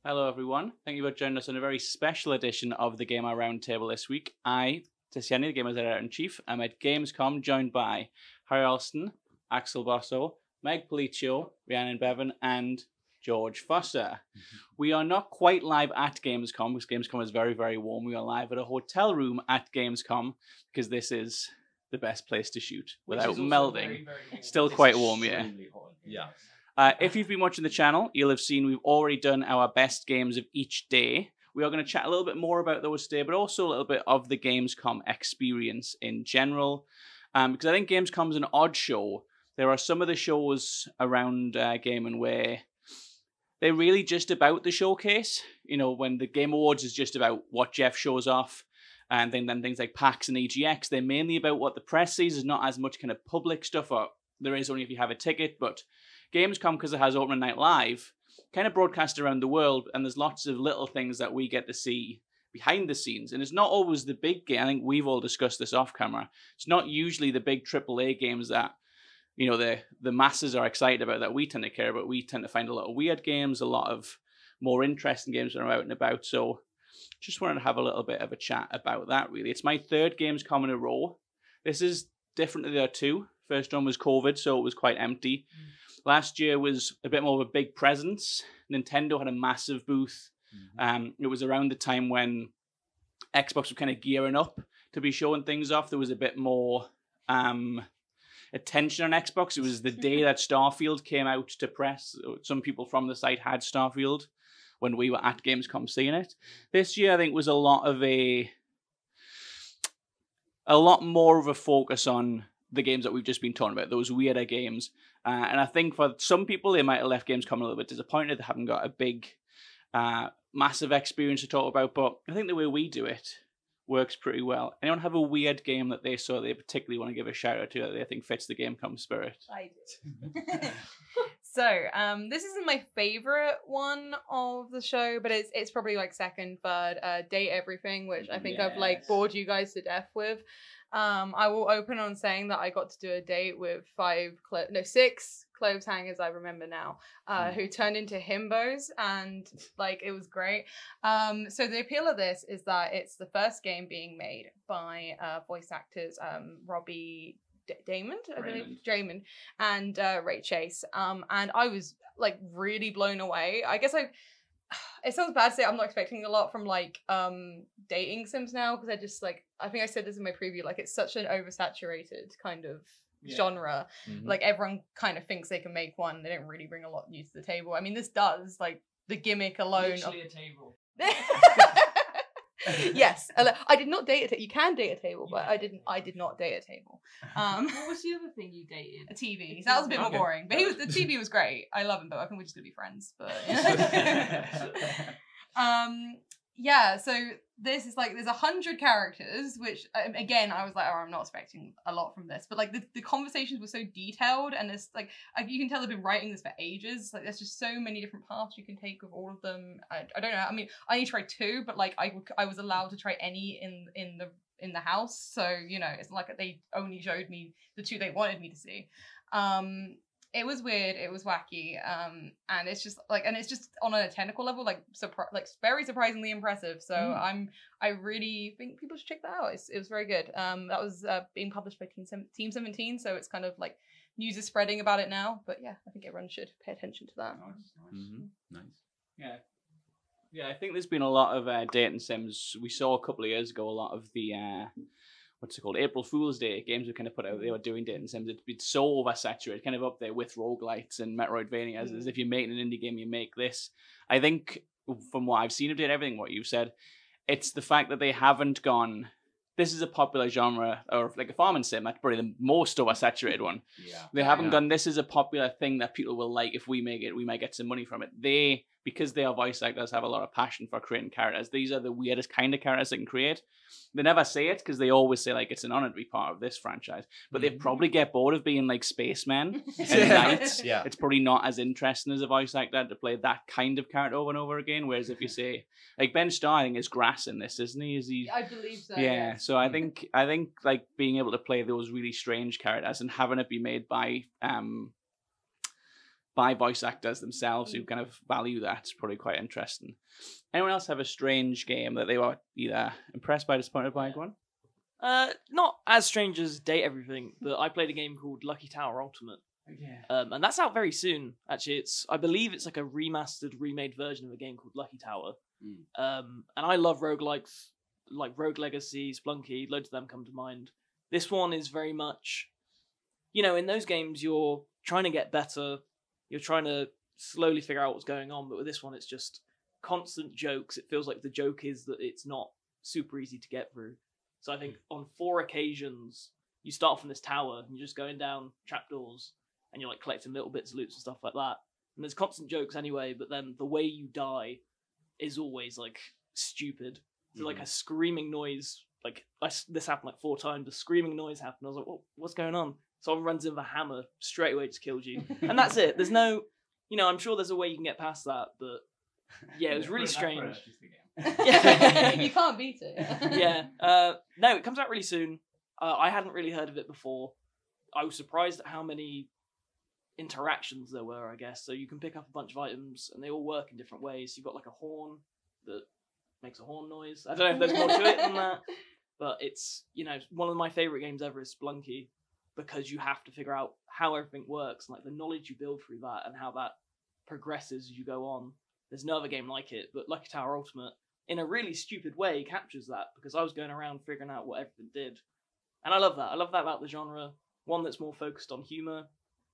Hello, everyone. Thank you for joining us on a very special edition of the Gamer Roundtable this week. Tiziani, the Gamer's Editor-in-Chief, am at Gamescom, joined by Harry Alston, Axel Bosso, Meg Policio, Rhiannon Bevan, and George Foster. We are not quite live at Gamescom, because Gamescom is very, very warm. We are live at a hotel room at Gamescom, because this is the best place to shoot without melting. Very, very warm. Still It's quite warm, yeah. hot. Yeah. If you've been watching the channel, you'll have seen we've already done our best games of each day. We are going to chat a little bit more about those today, but also a little bit of the Gamescom experience in general. Because I think Gamescom is an odd show. There are some of the shows around gaming where they're really just about the showcase. You know, when the Game Awards is just about what Jeff shows off. And then things like PAX and EGX, they're mainly about what the press sees. There's not as much kind of public stuff, or there is only if you have a ticket, but Gamescom, because it has Opening Night Live, kind of broadcast around the world, and there's lots of little things that we get to see behind the scenes. And it's not always the big game. I think we've all discussed this off camera. It's not usually the big AAA games that, you know, the masses are excited about that we tend to care about. We tend to find a lot of weird games, a lot of more interesting games that are out and about. So just wanted to have a little bit of a chat about that, really. It's my third Gamescom in a row. This is different to the other two. First one was COVID, so it was quite empty. Last year was a bit more of a big presence. Nintendo had a massive booth. It was around the time when Xbox was kind of gearing up to be showing things off. There was a bit more attention on Xbox. It was the day that Starfield came out to press. Some people from the site had Starfield when we were at Gamescom seeing it. This year, I think, was a lot more of a focus on the games that we've just been talking about, those weirder games. And I think for some people, they might have left Gamescom a little bit disappointed. They haven't got a big, massive experience to talk about. But I think the way we do it works pretty well. Anyone have a weird game that they saw they particularly want to give a shout out to that they think fits the Gamescom spirit? I do. So, this isn't my favorite one of the show, but it's probably like second, third. Date Everything, which I think I've like bored you guys to death with. I will open on saying that I got to do a date with 6 clothes hangers, I remember now, who turned into himbos, and like it was great. So the appeal of this is that it's the first game being made by voice actors Robbie Draymond and Ray Chase. And I was like really blown away. I guess it sounds bad to say I'm not expecting a lot from like dating sims now, because I think I said this in my preview, like it's such an oversaturated kind of genre. Like everyone kind of thinks they can make one. They don't really bring a lot new to the table. I mean, this does, like the gimmick alone. Literally a table. Yes, I did not date a table. You can date a table, but I did not date a table. What was the other thing you dated? A TV. So that was a bit more boring, but the TV was great. I love him, but I think we're just gonna be friends. But yeah. So this is like there's 100 characters, which again I was like, oh, I'm not expecting a lot from this. But like the conversations were so detailed, and it's like you can tell they've been writing this for ages. Like there's just so many different paths you can take with all of them. I don't know. I mean, I only tried 2, but like I was allowed to try any in the house. So you know, it's not like they only showed me the 2 they wanted me to see. It was weird, it was wacky, and it's just on a technical level, like very surprisingly impressive. So I really think people should check that out. It was very good. That was being published by Team 17, so it's kind of like news is spreading about it now. But yeah, I think everyone should pay attention to that. Nice. Yeah, I think there's been a lot of dating sims. We saw a couple of years ago a lot of the what's it called? April Fool's Day games were kind of put out. They were doing dating sims. It's been so oversaturated, kind of up there with roguelites and Metroidvania. As if you're making an indie game, you make this. I think from what I've seen of Date Everything, what you've said, it's the fact that they haven't gone, this is a popular genre, or like a farming sim, that's probably the most oversaturated one. They haven't gone, this is a popular thing that people will like. If we make it, we might get some money from it. Because they are voice actors, have a lot of passion for creating characters. These are the weirdest kind of characters they can create. They never say it because they always say like it's an honor to be part of this franchise. But they probably get bored of being like spacemen and knights. It's probably not as interesting as a voice actor to play that kind of character over and over again. Whereas if you say like Ben Starr, I think is grass in this, isn't he? Is he? I believe so. Yeah. So I think like being able to play those really strange characters and having it be made by by voice actors themselves who kind of value that. It's probably quite interesting. Anyone else have a strange game that they were either impressed by, disappointed by? Go on. Not as strange as Date Everything, but I played a game called Lucky Tower Ultimate. Yeah. And that's out very soon. Actually, I believe it's like a remastered, remade version of a game called Lucky Tower. And I love roguelikes, like Rogue Legacy, Splunky, loads of them come to mind. This one is very much, in those games you're trying to get better, you're trying to slowly figure out what's going on, but with this one it's just constant jokes. It feels like the joke is that it's not super easy to get through. So I think on 4 occasions, you start from this tower and you're just going down trapdoors and you're like collecting little bits of loot and stuff like that. And there's constant jokes anyway, but then the way you die is always like stupid. So like a screaming noise, like this happened like 4 times, a screaming noise happened. I was like, what's going on? Someone runs in with a hammer, straight away just kills you. And that's it. There's no, I'm sure there's a way you can get past that, but yeah, it was really strange. Yeah. You can't beat it. Yeah. No, it comes out really soon. I hadn't really heard of it before. I was surprised at how many interactions there were, I guess. So you can pick up a bunch of items and they all work in different ways. You've got like a horn that makes a horn noise. I don't know if there's more to it than that, but it's, one of my favorite games ever is Splunky, because you have to figure out how everything works, and like the knowledge you build through that and how that progresses as you go on. There's no other game like it, but Lucky Tower Ultimate, in a really stupid way, captures that, because I was going around figuring out what everything did. And I love that. I love that about the genre. One that's more focused on humour.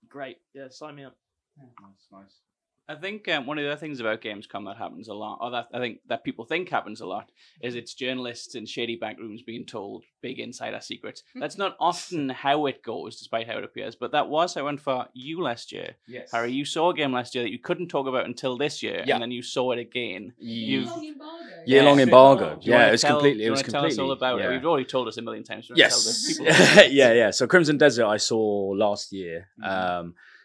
Great. Yeah, sign me up. Yeah, nice. I think one of the other things about Gamescom that happens a lot, or that I think that people think happens a lot, is it's journalists in shady back rooms being told big insider secrets. That's not often how it goes, despite how it appears, but that was how it went for you last year. Yes. Harry, you saw a game last year that you couldn't talk about until this year, and then you saw it again. Year-long embargo. Yeah, it was completely. You want to tell us all about it? You've already told us a million times. Yes. Yeah. So Crimson Desert I saw last year.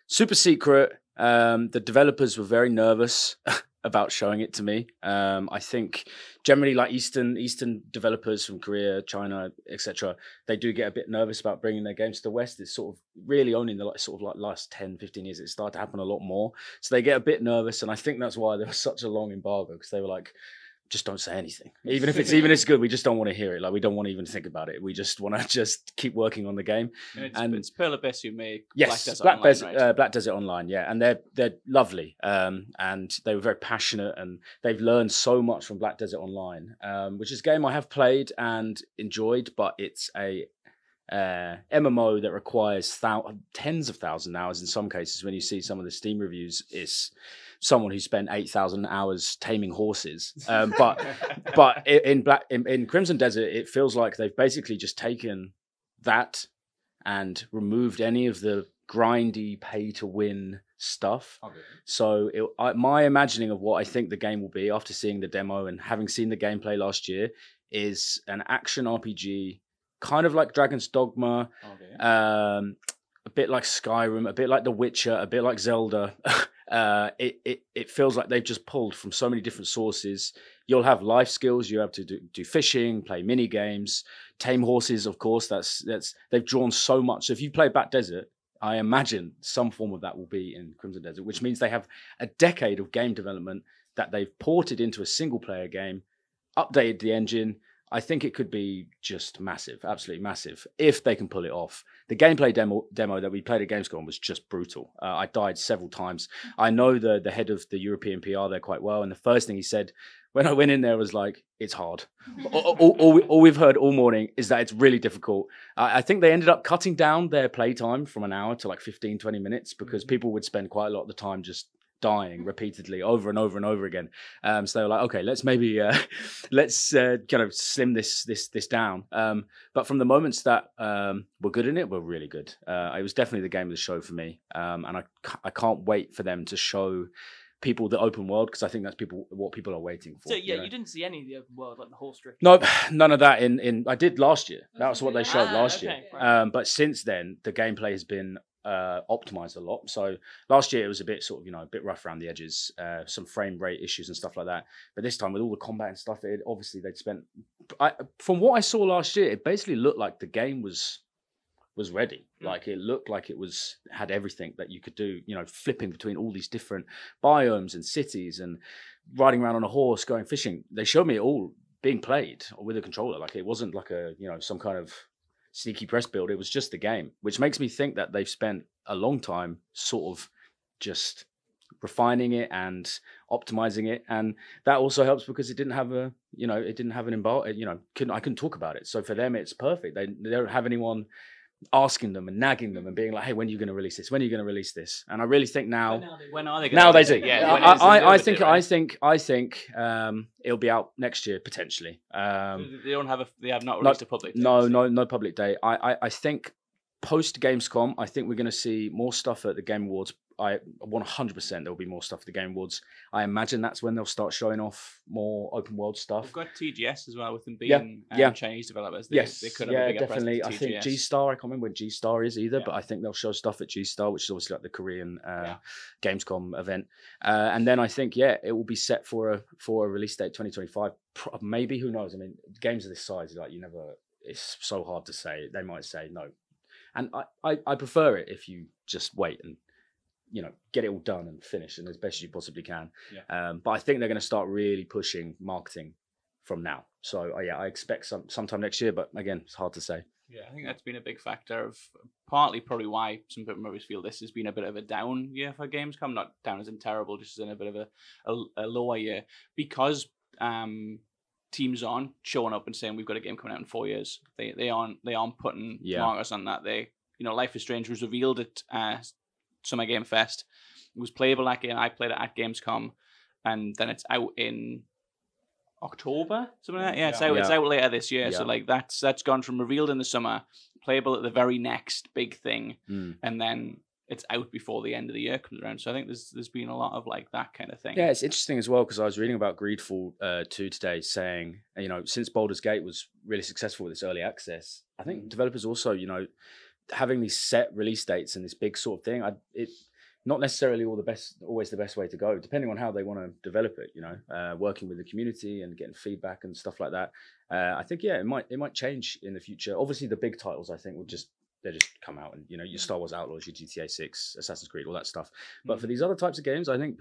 Super secret. The developers were very nervous about showing it to me. I think generally, like Eastern developers from Korea, China, etc., they do get a bit nervous about bringing their games to the West. It's sort of really only in the last 10, 15 years it started to happen a lot more. So they get a bit nervous, and I think that's why there was such a long embargo, because they were like, just don't say anything. Even if it's good, we just don't want to hear it. Like, we don't want to even think about it. We just want to just keep working on the game. And it's Pearl Abyss who make Black Desert Online, yeah, and they're lovely. And they were very passionate, and they've learned so much from Black Desert Online, which is a game I have played and enjoyed, but it's a MMO that requires tens of thousand hours in some cases. When you see some of the Steam reviews, it's someone who spent 8,000 hours taming horses. But in Crimson Desert, it feels like they've basically just taken that and removed any of the grindy pay to win stuff. Okay. So my imagining of what I think the game will be after seeing the demo and having seen the gameplay last year is an action RPG, kind of like Dragon's Dogma, a bit like Skyrim, a bit like The Witcher, a bit like Zelda. It feels like they've just pulled from so many different sources. You'll have life skills. You have to do fishing, play mini games, tame horses. Of course, that's they've drawn so much. So if you play Black Desert, I imagine some form of that will be in Crimson Desert, which means they have a decade of game development that they've ported into a single player game, updated the engine. I think it could be just massive, absolutely massive, if they can pull it off. The gameplay demo that we played at Gamescom was just brutal. I died several times. I know the head of the European PR there quite well, and the first thing he said when I went in there was like, it's hard. all we've heard all morning is that it's really difficult. I think they ended up cutting down their playtime from an hour to like 15, 20 minutes because people would spend quite a lot of the time just dying repeatedly over and over and over again. So they were like, okay, let's maybe kind of slim this down. But from the moments that were good in it, were really good. It was definitely the game of the show for me. And I can't wait for them to show people the open world, because I think that's what people are waiting for. So yeah, you didn't see any of the open world, like the horse trick? No, none of that. I did last year. That was what they showed last year. Right. But since then, the gameplay has been optimized a lot. So last year it was a bit sort of, a bit rough around the edges, some frame rate issues and stuff like that. But this time with all the combat and stuff, obviously they'd spent. From what I saw last year, it basically looked like the game was was ready. Like it looked like it had everything that you could do, you know, flipping between all these different biomes and cities and riding around on a horse, going fishing. They showed me it all being played with a controller. Like it wasn't like a, you know, some kind of sneaky press build. It was just the game, which makes me think that they've spent a long time sort of just refining it and optimizing it, and that also helps because it didn't have a, you know, it didn't have an embargo, you know, I couldn't talk about it. So for them, it's perfect. They don't have anyone asking them and nagging them and being like, hey, when are you going to release this? When are you going to release this? And I really think now, when are they now they do. Yeah, I think it'll be out next year potentially. They have not released a public date. No public date. I think post Gamescom, I think we're going to see more stuff at the Game Awards. I 100% there'll be more stuff at the Game Awards. I imagine that's when they'll start showing off more open world stuff. We've got TGS as well, with them being Chinese developers. They could have a bigger definitely. I presence at think TGS. G-Star, I can't remember when G-Star is either, but I think they'll show stuff at G-Star, which is obviously like the Korean Gamescom event. And then I think, it will be set for a release date 2025. Maybe, who knows? I mean, games of this size, like it's so hard to say. They might say no. And I prefer it if you just wait and, you know, get it all done and finished and as best as you possibly can. But I think they're going to start really pushing marketing from now. So I expect sometime next year, but again, it's hard to say. Yeah, I think that's been a big factor of partly probably why some people maybe feel this has been a bit of a down year for Gamescom. Not down as in terrible, just as in a bit of a lower year, because teams aren't showing up and saying we've got a game coming out in 4 years. They aren't putting markers on that. Life is Strange was revealed at Summer Game Fest. It was playable that game. I played it at Gamescom, and then it's out in October, something like that. Yeah, it's out later this year. So like that's gone from revealed in the summer, playable at the very next big thing, and then it's out before the end of the year comes around. So I think there's been a lot of like that kind of thing. Yeah, it's interesting as well because I was reading about Greedfall 2 today, saying, you know, since Baldur's Gate was really successful with its early access, I think developers also, you know, having these set release dates and this big sort of thing, not necessarily always the best way to go, depending on how they want to develop it. You know, working with the community and getting feedback and stuff like that. I think it might change in the future. Obviously, the big titles I think they just come out, and you know, your Star Wars Outlaws, your GTA 6, Assassin's Creed, all that stuff. But for these other types of games, I think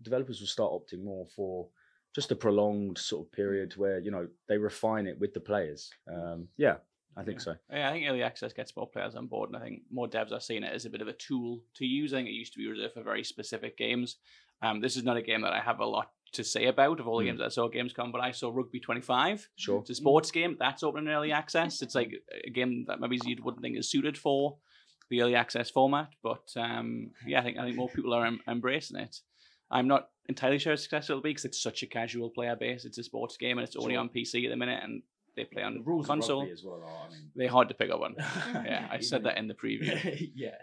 developers will start opting more for just a prolonged sort of period where, you know, they refine it with the players. I think so. Yeah, I think early access gets more players on board, and I think more devs are seeing it as a bit of a tool to use. I think it used to be reserved for very specific games. This is not a game that I have a lot to say about of all the games that I saw at Gamescom, but I saw Rugby 25. Sure. It's a sports game that's open in early access. It's like a game that maybe you wouldn't think is suited for the early access format, but I think more people are embracing it. I'm not entirely sure how successful it'll be because it's such a casual player base. It's a sports game and it's only on PC at the minute, and they play on the rules console as well. They're hard to pick up on. Yeah, I said that in the preview. Yeah.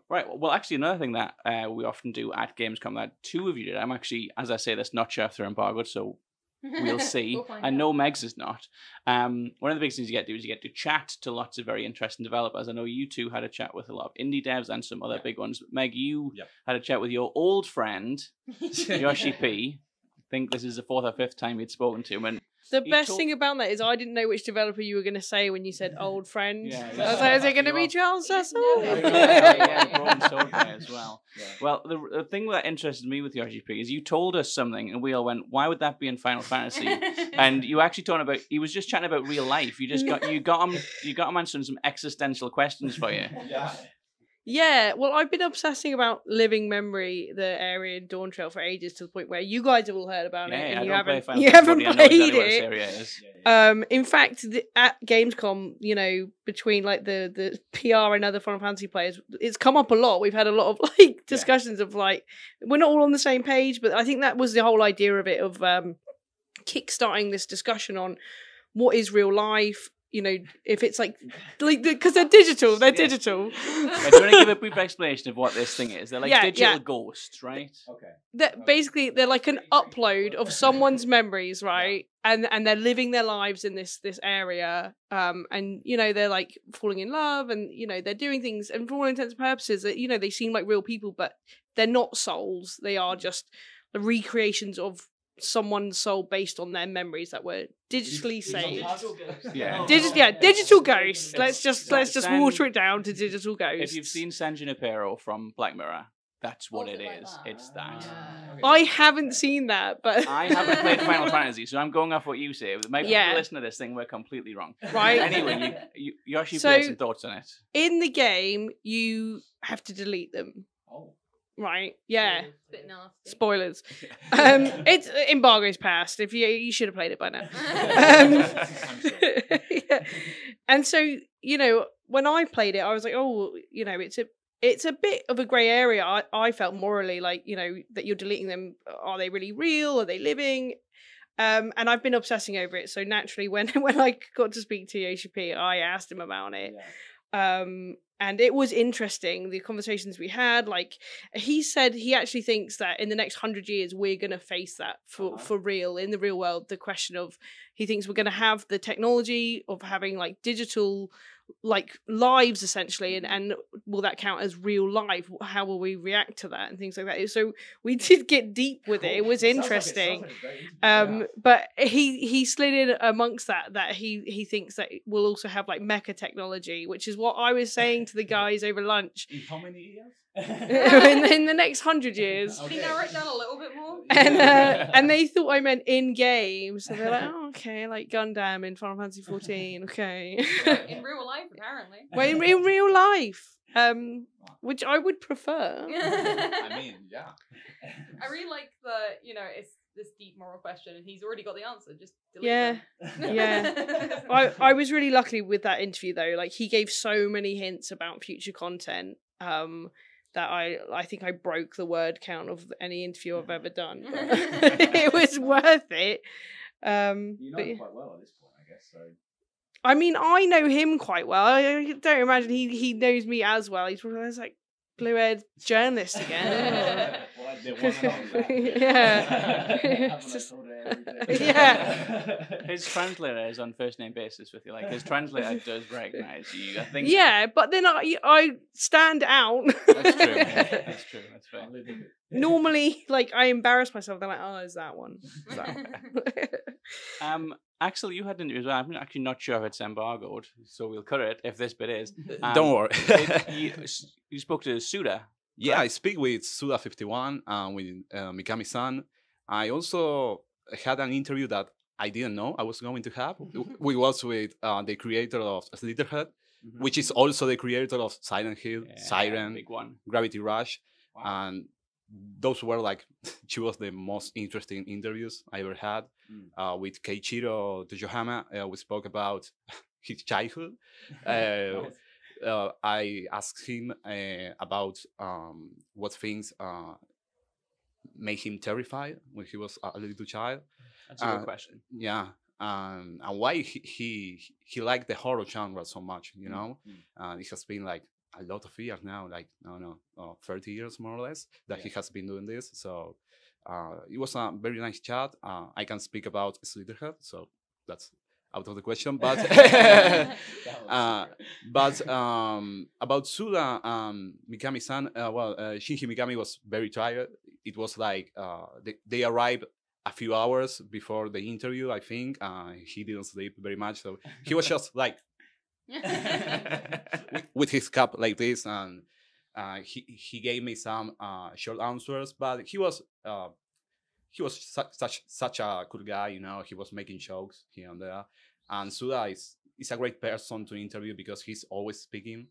Right. Well, actually, another thing that we often do at Gamescom that two of you did. I'm actually, as I say this, not sure if they're embargoed, so we'll see. I know Meg's is not. One of the big things you get to do is you get to chat to lots of very interesting developers. I know you two had a chat with a lot of indie devs and some other big ones. Meg, you had a chat with your old friend, Yoshi P. I think this is the 4th or 5th time you'd spoken to him, and the best thing about that is I didn't know which developer you were going to say when you said old friend. Yeah, I was like, is it going to be Charles Cecil? As well. Yeah. Well, the thing that interested me with Yoshi P is you told us something, and we all went, "Why would that be in Final Fantasy?" And you actually talking about he was just chatting about real life. You got him answering some existential questions for you. Yeah, well, I've been obsessing about Living Memory, the area in Dawn Trail, for ages, to the point where you guys have all heard about it, and you haven't played it. In fact, at Gamescom, you know, between like the PR and other Final Fantasy players, it's come up a lot. We've had a lot of like discussions of like we're not all on the same page, but I think that was the whole idea of it, of kickstarting this discussion on what is real life. You know, if it's like because they're digital, digital. Do you want to give a brief explanation of what this thing is? They're like digital ghosts, right? Okay. Basically, they're like an upload of someone's memories, right? And they're living their lives in this area, and you know they're like falling in love, and you know they're doing things, and for all intents and purposes, that you know they seem like real people, but they're not souls. They are just the recreations of someone's soul based on their memories that were digitally saved. Yeah. Digital ghosts. Let's just water it down to digital ghosts. If you've seen San Junipero from Black Mirror, that's what it Like is. that? It's that. I haven't seen that, but I haven't played Final Fantasy, so I'm going off what you say. Maybe if you listen to this thing, we're completely wrong. Right. Anyway, you actually put some thoughts on it. In the game, you have to delete them. Oh. Right? Yeah. It's a bit nasty. Spoilers. It's embargo's passed. If you should have played it by now. Yeah. And so, you know, when I played it, I was like, oh, you know, it's a bit of a grey area. I felt morally, like, you know, that you're deleting them. Are they really real? Are they living? And I've been obsessing over it. So naturally, when I got to speak to HP, I asked him about it. Yeah. And it was interesting, the conversations we had. Like, he said he actually thinks that in the next 100 years, we're going to face that for real, in the real world. The question of, he thinks we're going to have the technology of having, like, digital, like, lives, essentially, and will that count as real life? How will we react to that and things like that? So we did get deep with it. It was interesting. But he slid in amongst that he thinks that we'll also have, like, mecha technology, which is what I was saying to the guys over lunch. In how many years? in the next 100 years. Can you narrow it down a little bit more? And they thought I meant in game, so they're like, oh, okay, like Gundam in Final Fantasy 14, okay. In real life, apparently. Well, in real life, which I would prefer. I mean, yeah. I really like you know, it's this deep moral question, and he's already got the answer. Just delete them. Yeah. I was really lucky with that interview though. Like, he gave so many hints about future content. That I think I broke the word count of any interview I've ever done. It was worth it. You know him quite well at this point, I guess. So. I mean, I know him quite well. I don't imagine he knows me as well. He's probably like, blue-haired journalist again. Yeah. Yeah. His translator is on first name basis with you. Like, his translator does recognize you. I think. Yeah, but then I stand out. That's true. Yeah. That's true. That's fair. Normally, like, I embarrass myself. They're like, oh, is that one? Is that one? Axel, you had an interview as well. I'm actually not sure if it's embargoed, so we'll cut it if this bit is. Don't worry. You spoke to Suda. Yeah, I speak with Suda51 and with Mikami-san. I also had an interview that I didn't know I was going to have. We was with the creator of Slitherhead, which is also the creator of Silent Hill, Siren, big one. Gravity Rush, and those were like two of the most interesting interviews I ever had. With Keiichiro Toyohama, we spoke about his childhood. I asked him about what things made him terrified when he was a little child. That's a good question. Yeah. And why he liked the horror genre so much, you know? It has been like a lot of years now, like, 30 years more or less, that he has been doing this. So it was a very nice chat. I can speak about Slitherhead, so that's out of the question. But about Suda, Mikami-san, Shinji Mikami was very tired. It was like they arrived a few hours before the interview, I think. He didn't sleep very much, so he was just like with his cup like this, and he gave me some short answers, but he was such a cool guy, you know. He was making jokes here and there, and Suda is a great person to interview because he's always speaking.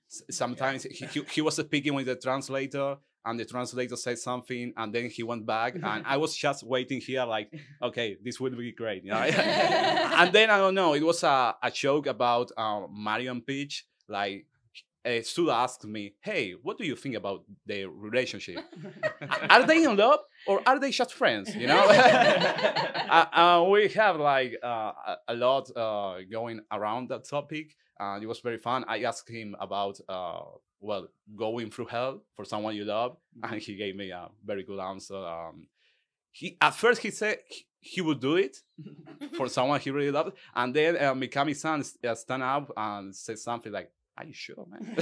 Sometimes he was speaking with the translator, and the translator said something, and then he went back, and I was just waiting here like, okay, this will be great, you know? And then, I don't know, it was a joke about Mario and Peach. Like, Suda asked me, hey, what do you think about their relationship? Are they in love, or are they just friends, you know? We have like a lot going around that topic, and it was very fun. I asked him about going through hell for someone you love, and he gave me a very good answer. At first he said he would do it for someone he really loved, and then Mikami-san stand up and said something like, are you sure, man?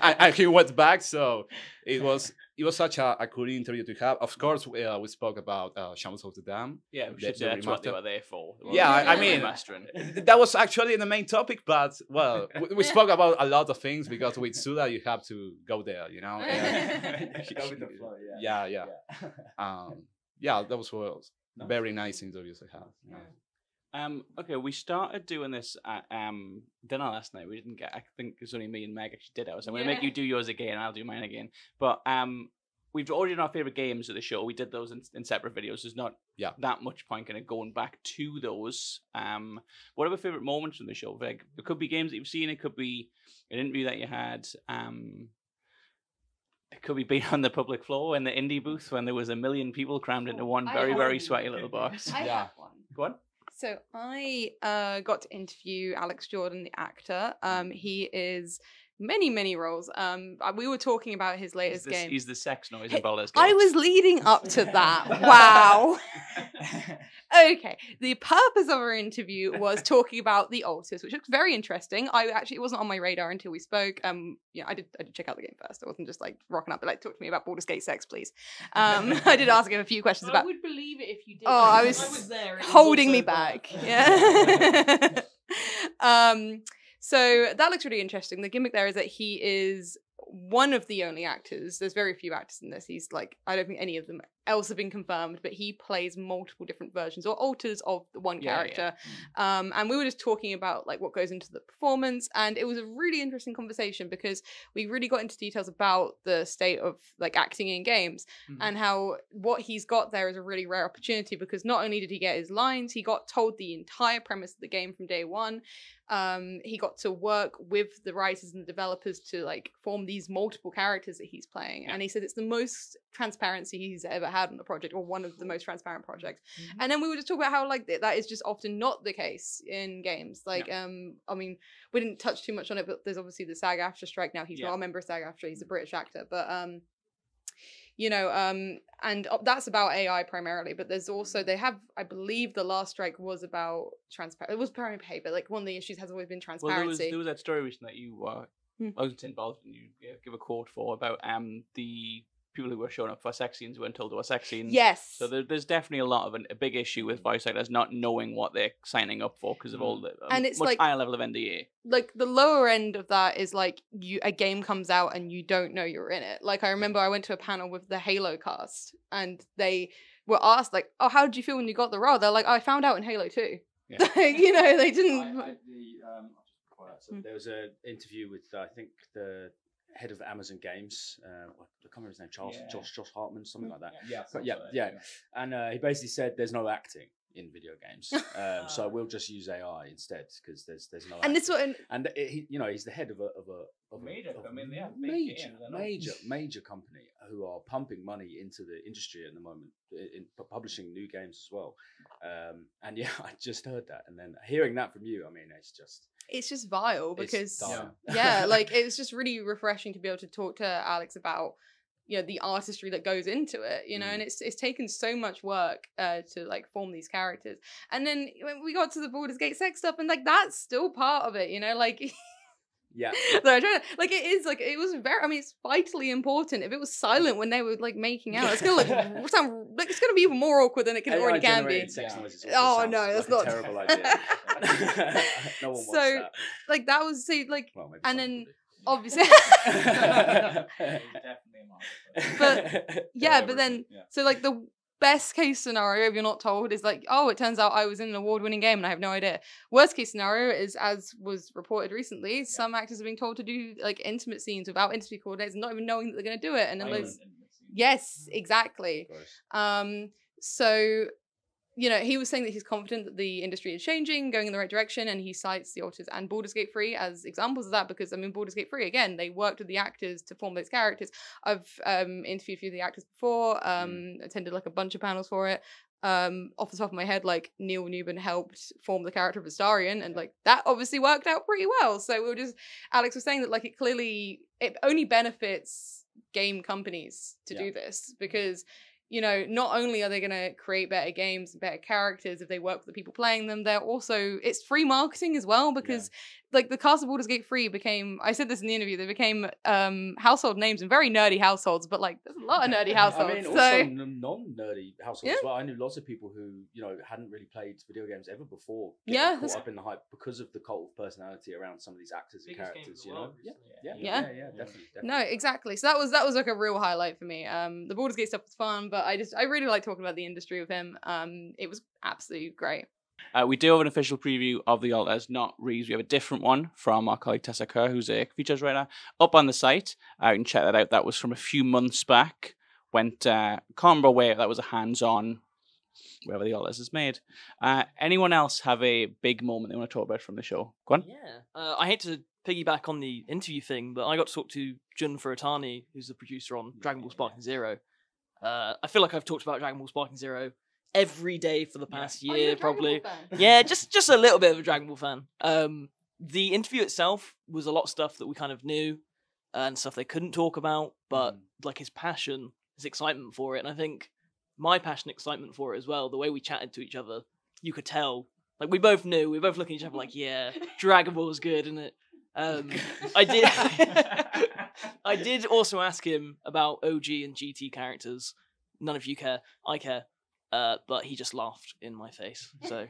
and he went back. So it was such a cool interview to have. Of course, we spoke about Shadows of the Dam. Yeah, that's what they were there for. Yeah, I mean, that was actually the main topic. But well, we spoke about a lot of things because with Suda you have to go there, you know. Go with the flow, yeah. Yeah, that was very nice interviews I had. Yeah. Okay, we started doing this at dinner last night. We didn't get. I think it's only me and Meg actually did ours. I'm gonna make you do yours again. I'll do mine again. But we've already done our favorite games of the show. We did those in separate videos. There's not that much point kind of going back to those. What are your favorite moments from the show? Like, it could be games that you've seen. It could be an interview that you had. It could be being on the public floor in the indie booth when there was 1 million people crammed into one very sweaty little box. I have one. Go on. So I got to interview Alex Jordan, the actor. He is many roles. We were talking about his latest game. He's the sex noise in Baldur's Gate. I was leading up to that. Wow. Okay. The purpose of our interview was talking about the altars, which looks very interesting. It wasn't on my radar until we spoke. I did check out the game first. I wasn't just like rocking up, but like, talk to me about Baldur's Gate sex, please. I did ask him a few questions about. I would believe it if you did. Oh, I was there. Holding me back. Yeah. So that looks really interesting. The gimmick there is that he is one of the only actors. There's very few actors in this. He's like, I don't think any of them else have been confirmed, but he plays multiple different versions or alters of the one character. And we were just talking about like what goes into the performance, and it was a really interesting conversation because we really got into details about the state of like acting in games and how what he's got there is a really rare opportunity because not only did he get his lines, he got told the entire premise of the game from day one. He got to work with the writers and the developers to like form these multiple characters that he's playing. And he said it's the most transparency he's ever had on the project, or one of the most transparent projects. And then we were just talking about how like that is just often not the case in games. Like, I mean, we didn't touch too much on it, but there's obviously the SAG-AFTRA strike now. He's not a member of SAG-AFTRA. He's a British actor, but you know, and that's about AI primarily, but there's also, they have, I believe the last strike was about transparent. It was parent pay, but like one of the issues has always been transparency. Well, there was that story recently that you I wasn't involved and you give a quote for about the people who were showing up for sex scenes weren't told there were sex scenes. Yes. So there's definitely a lot of a big issue with voice actors not knowing what they're signing up for because of all the and it's much like, higher level of NDA. Like the lower end of that is like a game comes out and you don't know you're in it. Like I remember I went to a panel with the Halo cast and they were asked like, "Oh, how did you feel when you got the role?" They're like, "I found out in Halo 2." Yeah. You know, they didn't. So there was an interview with I think the head of Amazon Games, I can't remember his name, Josh Hartman, something like that. And he basically said there's no acting in video games, so we'll just use AI instead because there's no. And acting. This one, and he, you know, he's the head of a major company who are pumping money into the industry at the moment in publishing new games as well. And yeah, I just heard that, and then hearing that from you, I mean, it's just vile because like it was just really refreshing to be able to talk to Alex about, you know, the artistry that goes into it, you know, and it's taken so much work to like form these characters. And then when we got to the Baldur's Gate sex stuff, and like that's still part of it, you know, like so like it is like it was very, I mean, it's vitally important. If it was silent when they were like making out, it's gonna sound like it's gonna be even more awkward than it already can be. Oh no, that's not a terrible idea. No one wants that. Like that was and then obviously but then so like the best case scenario, if you're not told, is like, oh, it turns out I was in an award-winning game and I have no idea. Worst case scenario is, as was reported recently, some actors are being told to do like intimate scenes without interview coordinators, not even knowing that they're going to do it. And then yes, exactly. So, you know, he was saying that he's confident that the industry is changing, going in the right direction, and he cites the Alters and Baldur's Gate 3 as examples of that because, I mean, Baldur's Gate 3, again, they worked with the actors to form those characters. I've interviewed a few of the actors before, attended like a bunch of panels for it. Off the top of my head, like Neil Newman helped form the character of Astarion, and like that obviously worked out pretty well. So Alex was saying that like it only benefits game companies to do this because, not only are they going to create better games and better characters if they work with the people playing them, it's free marketing as well, because like the cast of Baldur's Gate 3 became, I said this in the interview, they became household names in very nerdy households, but like there's a lot of nerdy households. I mean, also non-nerdy households as well. I knew lots of people who, hadn't really played video games ever before getting caught up in the hype because of the cult of personality around some of these actors and characters, Yeah, definitely. No, exactly. So that was like a real highlight for me. The Baldur's Gate stuff was fun, but I really like talking about the industry with him. It was absolutely great. We do have an official preview of the Alters, not Reeves. We have a different one from our colleague Tessa Kerr, who's a features writer, up on the site. You can check that out. That was from a few months back. Can't remember where. That was a hands-on, wherever the Alters is made. Anyone else have a big moment they want to talk about from the show? Go on. Yeah. I hate to piggyback on the interview thing, but I got to talk to Jun Furutani, who's the producer on Dragon Ball Sparking Zero. I feel like I've talked about Dragon Ball Sparking Zero every day for the past year, probably. Yeah, just a little bit of a Dragon Ball fan. The interview itself was a lot of stuff that we kind of knew and stuff they couldn't talk about, but like his passion, his excitement for it, and I think my passion, excitement for it as well. The way we chatted to each other, you could tell. Like we both knew, we were both looking at each other like, yeah, Dragon Ball is good, isn't it? I did also ask him about OG and GT characters. None of you care. I care. But he just laughed in my face. So,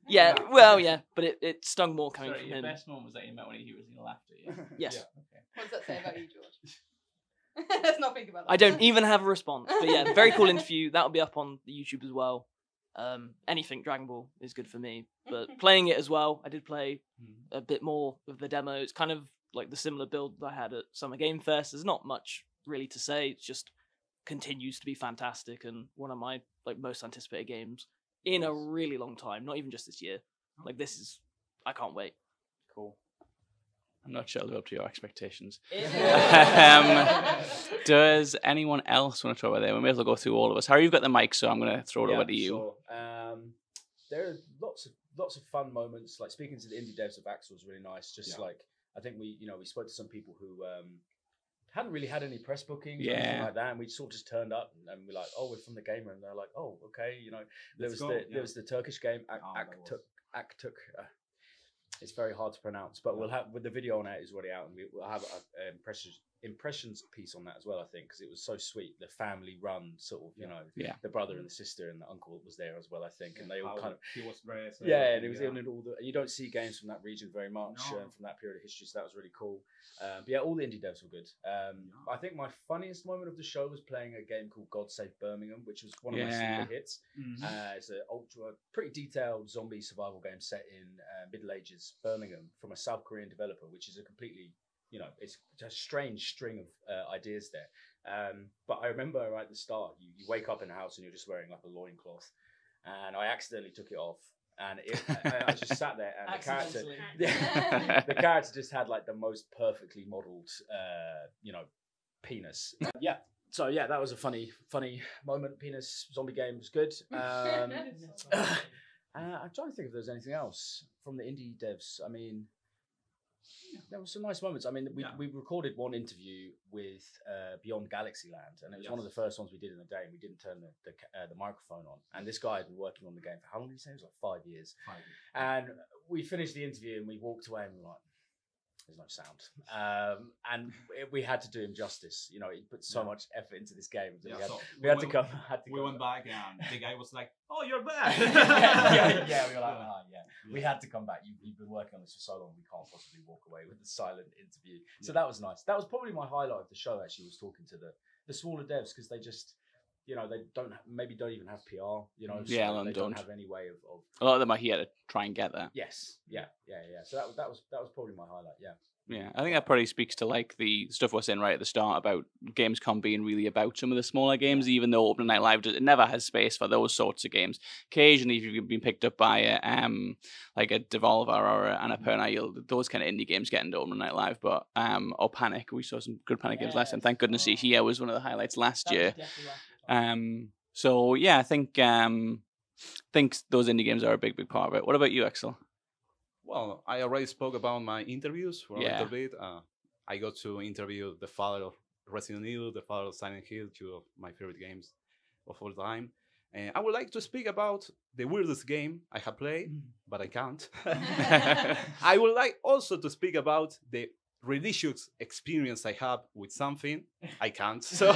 Yeah, well, yeah. But it stung more coming from him. The best moment was that you met when he was laughed at you. Yes. Okay. What does that say about you, George? Let's not think about that. I don't even have a response. But yeah, very cool interview. That'll be up on the YouTube as well. Anything Dragon Ball is good for me. But playing it as well, I did play a bit more of the demo. It's kind of like the similar build that I had at Summer Game Fest. There's not much really to say. It's just continues to be fantastic and one of my most anticipated games in a really long time. Not even just this year. I can't wait. Cool. I'm not sure I'll live up to your expectations. Does anyone else want to talk about that? We may as well go through all of us. Harry, you've got the mic, so I'm going to throw it over to you. Sure. There are lots of fun moments. Like speaking to the indie devs of Axel was really nice. I think we spoke to some people who hadn't really had any press bookings or anything like that, and we sort of just turned up and we're like, oh, we're from the Gamer, and they're like, oh, okay, there was the Turkish game Aktuk. It's very hard to pronounce, but we'll have, with the video on it is already out, and we'll have an impressions piece on that as well, I think, because it was so sweet. The family run sort of, the brother and the sister and the uncle was there as well, I think, and they all kind of he was very and it was in all the. You don't see games from that region very much, from that period of history, so that was really cool. But yeah, all the indie devs were good. I think my funniest moment of the show was playing a game called God Save Birmingham, which was one of my super hits. It's an pretty detailed zombie survival game set in Middle Ages Birmingham from a South Korean developer, which is a completely it's a strange string of ideas there. But I remember right at the start, you wake up in a house and you're just wearing like a loincloth, and I accidentally took it off. And I just sat there, and the character just had like the most perfectly modelled, penis. So yeah, that was a funny moment. Penis zombie game was good. I'm trying to think if there's anything else from the indie devs. I mean, there were some nice moments. I mean, we recorded one interview with Beyond Galaxyland, and it was one of the first ones we did in the day, and we didn't turn the microphone on. And this guy had been working on the game for how long did he say? It was like 5 years. And we finished the interview, and we walked away, and we were like, there's no sound. And we had to do him justice. He put so much effort into this game. We had to come. We went back, and the guy was like, "Oh, you're back." We were like, we had to come back. You've been working on this for so long. We can't possibly walk away with a silent interview. So that was nice. That was probably my highlight of the show. Actually, was talking to the smaller devs, because they just. They don't even have PR. They don't have any way of. A lot of them are here to try and get that. Yes, yeah. So that was probably my highlight. Yeah, I think that probably speaks to like the stuff we're saying right at the start about Gamescom being really about some of the smaller games, even though Open Night Live it never has space for those sorts of games. Occasionally, if you've been picked up by like a Devolver or an Annapurna, those kind of indie games get into Open Night Live. But or Panic, we saw some good Panic games last time. Thank goodness Here was one of the highlights last year. So yeah, I think those indie games are a big part of it. What about you, Axel? Well, I already spoke about my interviews for a little bit. I got to interview the father of Resident Evil, the father of Silent Hill, two of my favorite games. of all time. And I would like to speak about the weirdest game I have played, but I can't. I would like also to speak about the ridiculous experience I have with something. I can't. So,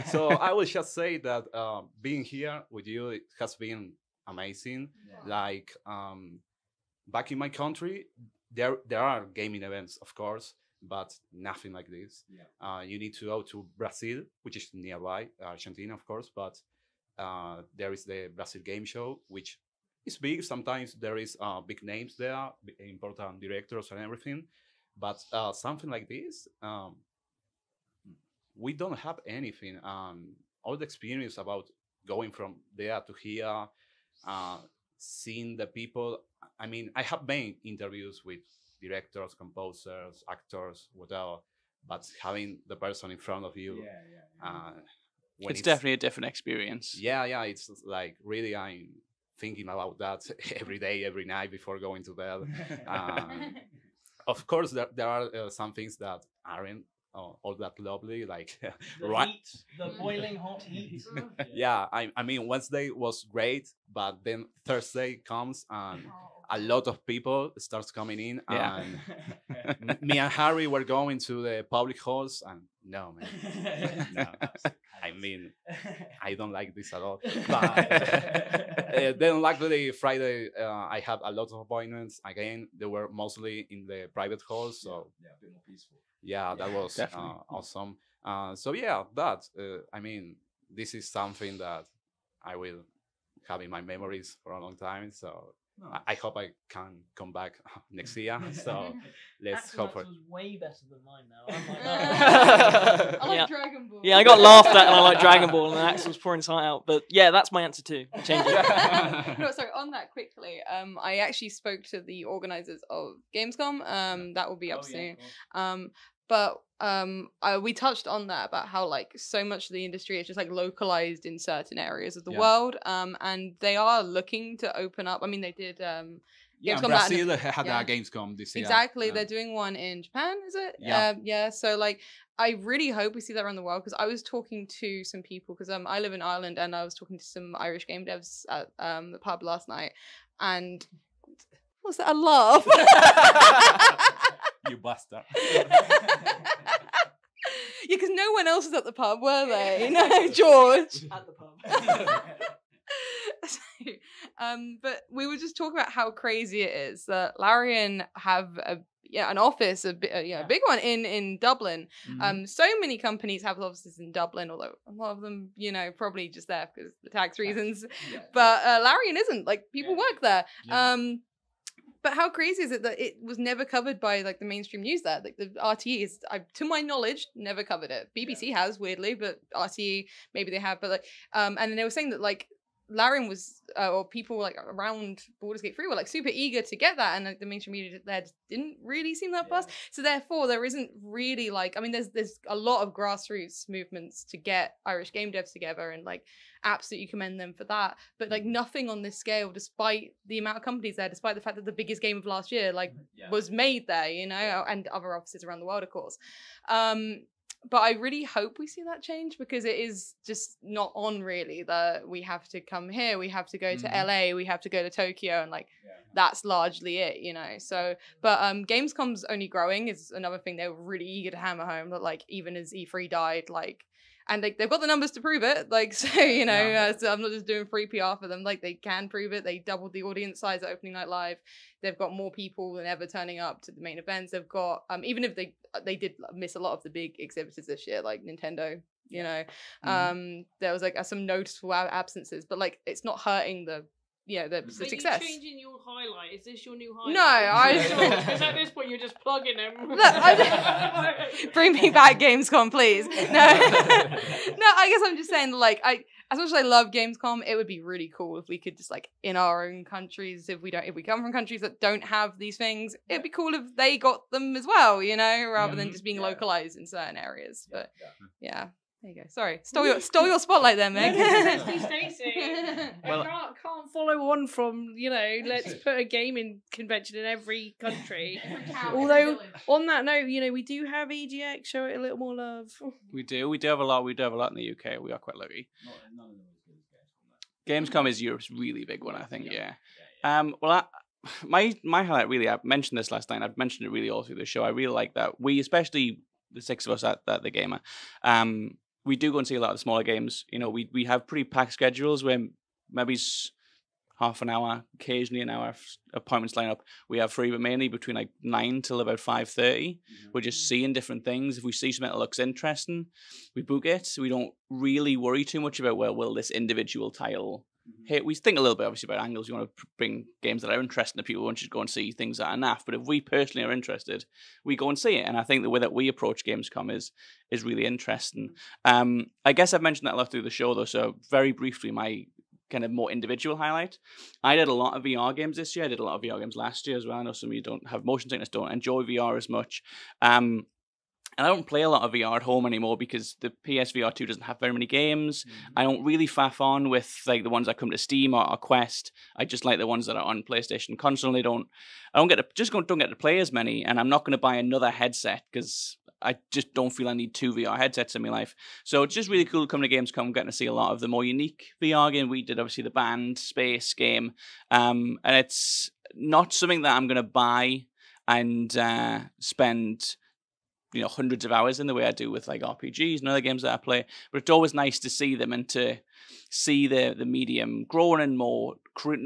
so I will just say that being here with you, it has been amazing. Like back in my country, there are gaming events, of course, but nothing like this. You need to go to Brazil, which is nearby, Argentina, of course, but there is the Brazil Game Show, which is big. Sometimes there is big names there, important directors and everything. But something like this, we don't have anything. All the experience about going from there to here, seeing the people. I mean, I have made interviews with directors, composers, actors, whatever, but having the person in front of you, it's definitely a different experience. Yeah, it's like really I'm thinking about that every day, every night before going to bed. Of course, there are some things that aren't all that lovely, like heat, the boiling hot heat. Yeah, I mean, Wednesday was great, but then Thursday comes and a lot of people starts coming in, and me and Harry were going to the public halls, and no, man, no. I mean, I don't like this at all. But then luckily Friday, I had a lot of appointments. Again, they were mostly in the private halls, so a bit more peaceful. Yeah, that was awesome. So yeah, that I mean, this is something that I will have in my memories for a long time. So I hope I can come back next year. So let's hope for it. Was way better than mine now. I like Dragon Ball. Yeah, I got laughed at and I like Dragon Ball, and Axel's pouring his heart out. But yeah, that's my answer too. Change it. No, sorry, on that quickly, I actually spoke to the organizers of Gamescom. That will be up soon. But we touched on that about how like so much of the industry is just like localized in certain areas of the world, and they are looking to open up. I mean, they did. Gamescom Brazil had a Gamescom this year. Exactly, they're doing one in Japan. Is it? Yeah. So like, I really hope we see that around the world, because I was talking to some people, because I live in Ireland, and I was talking to some Irish game devs at the pub last night, and was that a laugh? You bastard. Yeah, because no one else was at the pub, were they? No, George. At the pub. But we were just talking about how crazy it is that Larian have an office, a big one in Dublin. So many companies have offices in Dublin, although a lot of them, probably just there because of the tax reasons. But Larian isn't. Like, people work there. But how crazy is it that it was never covered by like the mainstream news there? Like the RTE is, to my knowledge, never covered it. BBC has, weirdly, but RTE maybe they have. But like, and then they were saying that like Larian was, or people like around Baldur's Gate 3 were like super eager to get that, and like the mainstream media there just didn't really seem that fussed. So therefore, there isn't really like, I mean, there's a lot of grassroots movements to get Irish game devs together, and like absolutely commend them for that. But like nothing on this scale, despite the amount of companies there, despite the fact that the biggest game of last year was made there, and other offices around the world, of course. But I really hope we see that change, because it is just not on really that we have to come here, we have to go to LA, we have to go to Tokyo, and like that's largely it, So, but Gamescom's only growing is another thing they were really eager to hammer home, that like even as E3 died, like, and they've got the numbers to prove it, like, so, so I'm not just doing free PR for them, like they can prove it. They doubled the audience size at opening night live. They've got more people than ever turning up to the main events. They've got, even if they did miss a lot of the big exhibitors this year, like Nintendo, there was like some noticeable absences, but like it's not hurting the success. Are you changing your highlight? Is this your new highlight? No, because at this point you're just plugging them. Look, bring me back Gamescom, please. No, I guess I'm just saying, like, as much as I love Gamescom, it would be really cool if we could just like in our own countries, if we come from countries that don't have these things, it'd be cool if they got them as well, rather than just being localized in certain areas. But yeah. There you go. Sorry, stole your spotlight there, Meg. Stacey. Well, can't follow on from let's put a gaming convention in every country. Although on that note, we do have EGX. Show it a little more love. We do have a lot. We do have a lot in the UK. We are quite lucky. None of them as good as Gamescom. Gamescom is Europe's really big one, I think. Yeah. Well, my highlight really. I mentioned this last night. I've mentioned it really all through the show. I really like that we, especially the 6 of us at the Gamer, we do go and see a lot of the smaller games. We have pretty packed schedules where maybe half an hour, occasionally an hour appointments line up. We have free, but mainly between like 9 till about 5:30. We're just seeing different things. If we see something that looks interesting, we book it. We don't really worry too much about, well, will this individual title hit? We think a little bit obviously about angles. You want to bring games that are interesting to people. We want you to go and see things that are naff. But if we personally are interested, we go and see it. And I think the way that we approach Gamescom is really interesting. I guess I've mentioned that a lot through the show though. So very briefly, my kind of more individual highlight. I did a lot of VR games this year. I did a lot of VR games last year as well. I know some of you don't have motion sickness, don't enjoy VR as much. And I don't play a lot of VR at home anymore because the PSVR 2 doesn't have very many games. I don't really faff on with like the ones that come to Steam or Quest. I just like the ones that are on PlayStation console. I don't get to play as many, and I'm not going to buy another headset because I just don't feel I need 2 VR headsets in my life. So it's just really cool coming to Gamescom, getting to see a lot of the more unique VR game. We did obviously the Band Space game, and it's not something that I'm going to buy and spend hundreds of hours in the way I do with like RPGs and other games that I play. But it's always nice to see them and to see the medium growing and more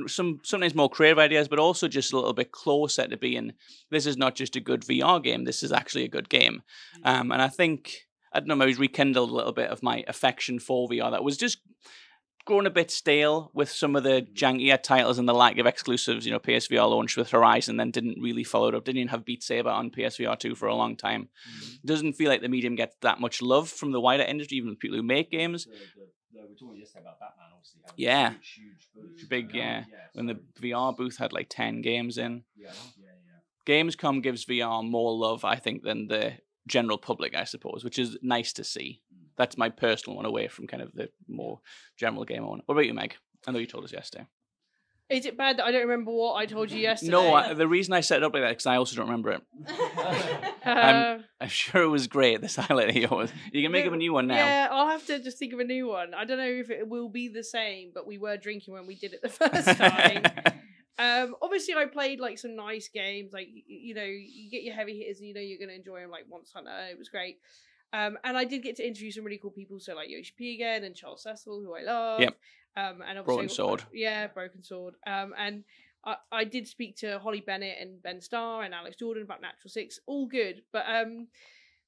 sometimes more creative ideas, but also just a little bit closer to being, this is not just a good VR game, this is actually a good game. And I think, I don't know, maybe rekindled a little bit of my affection for VR that was just grown a bit stale with some of the jankier titles and the lack of exclusives. PSVR launched with Horizon, then didn't really follow it up. Didn't even have Beat Saber on PSVR 2 for a long time. Doesn't feel like the medium gets that much love from the wider industry, even the people who make games. We were talking yesterday about Batman, obviously. Yeah. Huge booth. Big, yeah. When the VR booth had like 10 games in. Yeah. Gamescom gives VR more love, I think, than the general public, I suppose, which is nice to see. That's my personal one, away from kind of the more general game one. What about you, Meg? I know you told us yesterday. Is it bad that I don't remember what I told you yesterday? No, the reason I set it up like that is because I also don't remember it. I'm sure it was great, this highlight of yours. You can make up a new one now. Yeah, I'll have to just think of a new one. I don't know if it will be the same, but we were drinking when we did it the first time. Obviously, I played like some nice games. Like, you get your heavy hitters and you're going to enjoy them, like Monster Hunter. It was great. And I did get to interview some really cool people, so like Yoshi P again and Charles Cecil, who I love. Yep. And obviously Broken Sword. Yeah, Broken Sword. And I did speak to Holly Bennett and Ben Starr and Alex Jordan about Natural Six. All good. But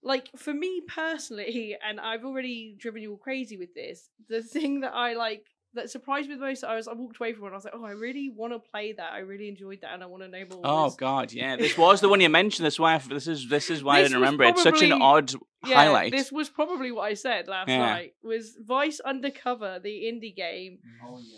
like for me personally, and I've already driven you all crazy with this, the thing that I like that surprised me the most, I walked away from it and I was like, oh, I really want to play that. I really enjoyed that and I want to know more. Oh God, yeah. This was the one you mentioned. This is why I didn't remember it. It's such an odd highlight. This was probably what I said last night. Was Vice Undercover, the indie game. Oh yeah.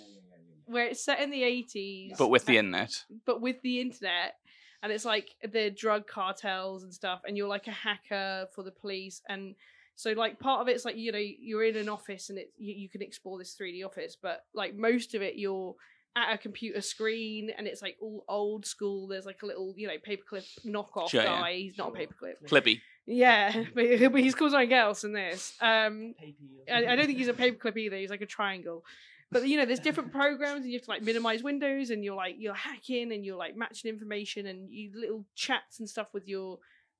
Where it's set in the 80s. But with the internet. But with the internet. And it's like the drug cartels and stuff, and you're like a hacker for the police, and so like part of it's like you're in an office and you can explore this 3D office, but like most of it you're at a computer screen and it's like all old school. There's like a little paperclip knockoff guy. Yeah. He's not a paperclip. Clippy. Yeah, but he's called something else in this. I don't think he's a paperclip either. He's like a triangle. But there's different programs and you have to like minimize windows and you're hacking and you're like matching information and you little chats and stuff with your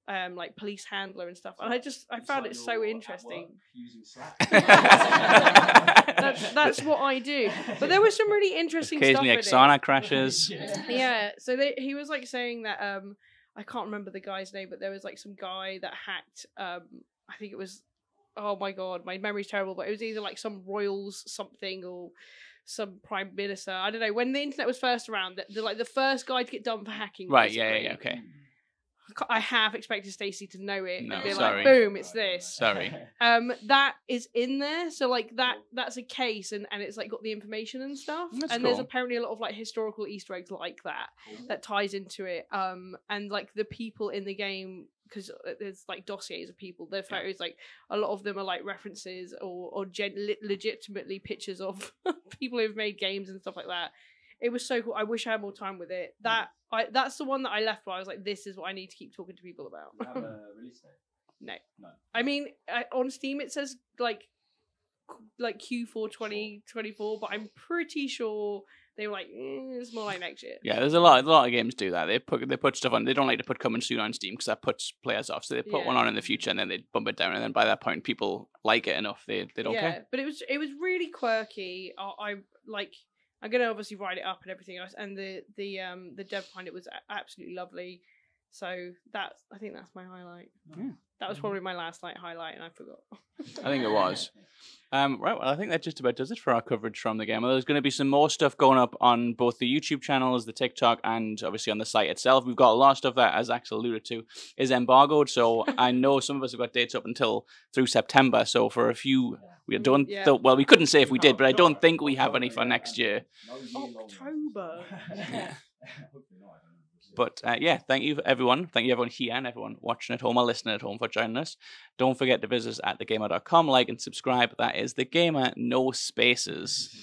like police handler and stuff. And I found it so interesting. Using Slack. that's what I do. But there was some really interesting stuff. Occasionally Xana crashes. Yeah. So he was like saying that I can't remember the guy's name, but there was like some guy that hacked I think it was, oh my God, my memory's terrible, but it was either like some royals something or some prime minister. I don't know. When the internet was first around, the first guy to get done for hacking. Right, yeah, okay. I have expected Stacey to know it and be sorry. like, boom, it's this. Sorry. That is in there. So like that's a case and it's like got the information and stuff. That's and cool. There's apparently a lot of like historical Easter eggs like that that ties into it. And like the people in the game because there's like dossiers of people. Their photos, like a lot of them are like references or legitimately pictures of people who've made games and stuff like that. It was so cool. I wish I had more time with it. That's the one that I left where I was like, this is what I need to keep talking to people about. Have a release date? No. I mean, on Steam it says like Q4 2024, but I'm pretty sure they were like, it's more like next year. Yeah, there's a lot of games do that. They put stuff on. They don't like to put coming soon on Steam because that puts players off. So they put one on in the future and then they bump it down. And then by that point, people like it enough they don't care. But it was really quirky. I'm gonna obviously write it up and everything else. And the dev behind it was absolutely lovely. So I think that's my highlight. Yeah. That was probably my last highlight, and I forgot. I think it was. Right, well, I think that just about does it for our coverage from the game. Well, there's going to be some more stuff going up on both the YouTube channels, the TikTok, and obviously on the site itself. We've got a lot of stuff that, as Axel alluded to, is embargoed. So I know some of us have got dates up through September. So for a few, we don't. Well, we couldn't say if we did, but I don't think we have any for next year. October. But thank you everyone. Thank you everyone here and everyone watching at home or listening at home for joining us. Don't forget to visit us at thegamer.com, like and subscribe. That is The Gamer, no spaces.